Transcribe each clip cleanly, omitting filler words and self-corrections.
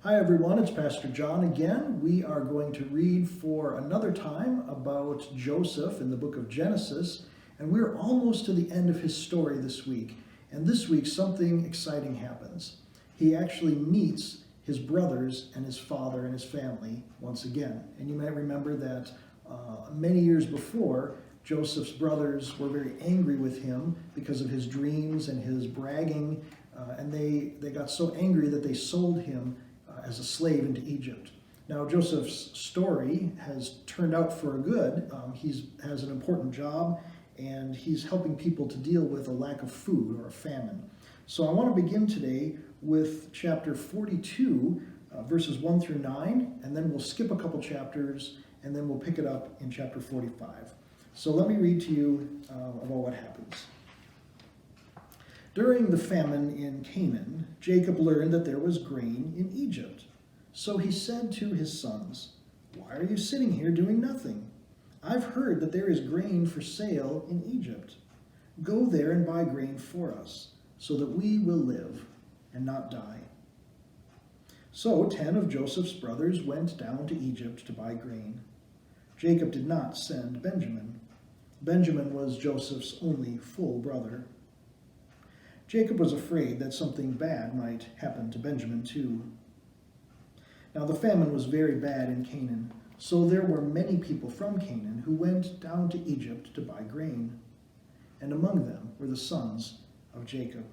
Hi everyone, it's Pastor John again. We are going to read for another time about Joseph in the book of Genesis, and we're almost to the end of his story this week. And this week something exciting happens. He actually meets his brothers and his father and his family once again. And you might remember that many years before, Joseph's brothers were very angry with him because of his dreams and his bragging, and they got so angry that they sold him as a slave into Egypt. Now Joseph's story has turned out for good. He has an important job and he's helping people to deal with a lack of food or a famine. So I want to begin today with chapter 42, verses 1 through 9, and then we'll skip a couple chapters and then we'll pick it up in chapter 45. So let me read to you about what happens. During the famine in Canaan, Jacob learned that there was grain in Egypt. So he said to his sons, "Why are you sitting here doing nothing? I've heard that there is grain for sale in Egypt. Go there and buy grain for us, so that we will live and not die." So 10 of Joseph's brothers went down to Egypt to buy grain. Jacob did not send Benjamin. Benjamin was Joseph's only full brother. Jacob was afraid that something bad might happen to Benjamin too. Now the famine was very bad in Canaan, so there were many people from Canaan who went down to Egypt to buy grain, and among them were the sons of Jacob.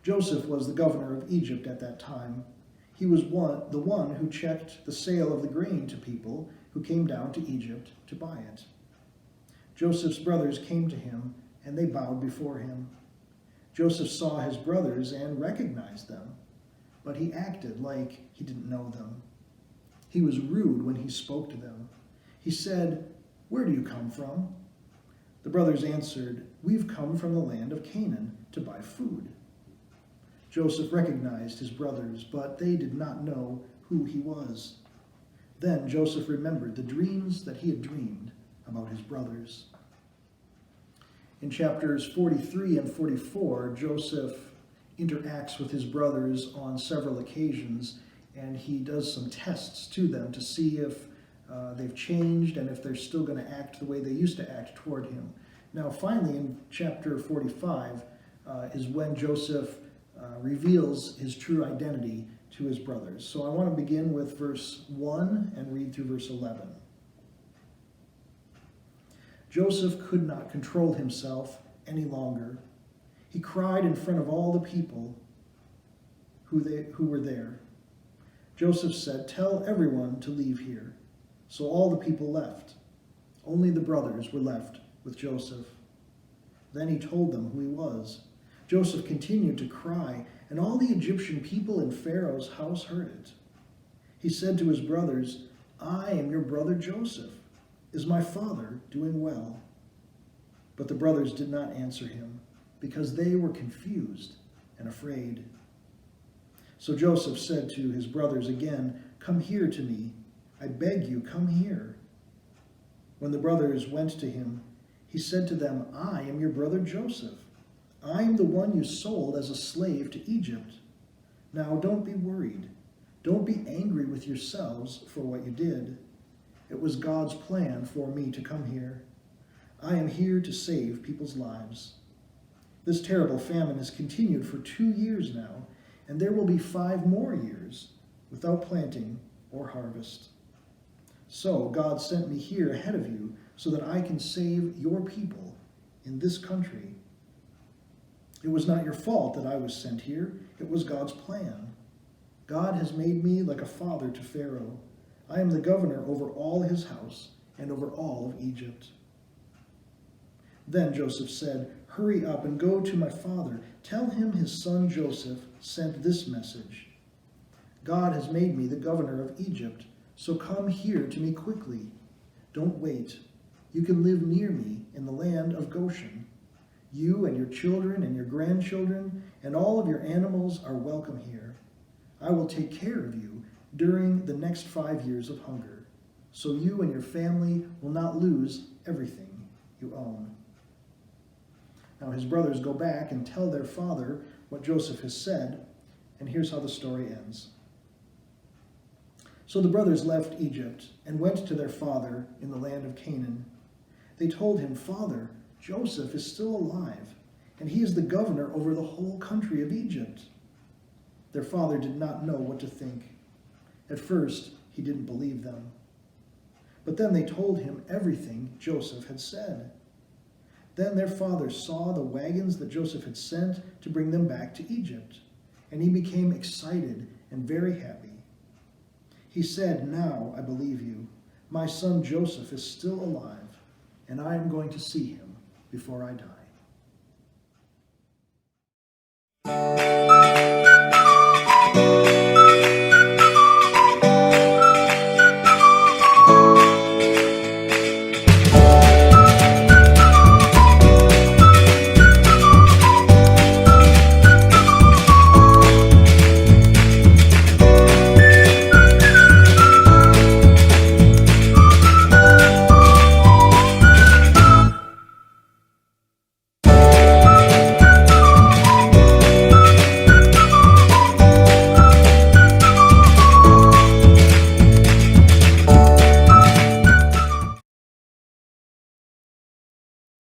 Joseph was the governor of Egypt at that time. He was the one who checked the sale of the grain to people who came down to Egypt to buy it. Joseph's brothers came to him, and they bowed before him. Joseph saw his brothers and recognized them, but he acted like he didn't know them. He was rude when he spoke to them. He said, "Where do you come from?" The brothers answered, "We've come from the land of Canaan to buy food." Joseph recognized his brothers, but they did not know who he was. Then Joseph remembered the dreams that he had dreamed about his brothers. In chapters 43 and 44, Joseph interacts with his brothers on several occasions, and he does some tests to them to see if they've changed and if they're still going to act the way they used to act toward him. Now, finally, in chapter 45 is when Joseph reveals his true identity to his brothers. So I want to begin with verse 1 and read through verse 11. Joseph could not control himself any longer. He cried in front of all the people who were there. Joseph said, "Tell everyone to leave here." So all the people left. Only the brothers were left with Joseph. Then he told them who he was. Joseph continued to cry, and all the Egyptian people in Pharaoh's house heard it. He said to his brothers, "I am your brother Joseph. Is my father doing well?" But the brothers did not answer him, because they were confused and afraid. So Joseph said to his brothers again, "Come here to me. I beg you, come here." When the brothers went to him, he said to them, "I am your brother Joseph. I am the one you sold as a slave to Egypt. Now don't be worried. Don't be angry with yourselves for what you did. It was God's plan for me to come here. I am here to save people's lives. This terrible famine has continued for 2 years now, and there will be 5 more years without planting or harvest. So God sent me here ahead of you so that I can save your people in this country. It was not your fault that I was sent here. It was God's plan. God has made me like a father to Pharaoh. I am the governor over all his house and over all of Egypt." Then Joseph said, "Hurry up and go to my father. Tell him his son Joseph sent this message. God has made me the governor of Egypt, so come here to me quickly. Don't wait. You can live near me in the land of Goshen. You and your children and your grandchildren and all of your animals are welcome here. I will take care of you during the next 5 years of hunger, so you and your family will not lose everything you own." Now his brothers go back and tell their father what Joseph has said, and here's how the story ends. So the brothers left Egypt and went to their father in the land of Canaan. They told him, "Father, Joseph is still alive, and he is the governor over the whole country of Egypt." Their father did not know what to think. At first, he didn't believe them. But then they told him everything Joseph had said. Then their father saw the wagons that Joseph had sent to bring them back to Egypt, and he became excited and very happy. He said, "Now I believe you. My son Joseph is still alive, and I am going to see him before I die."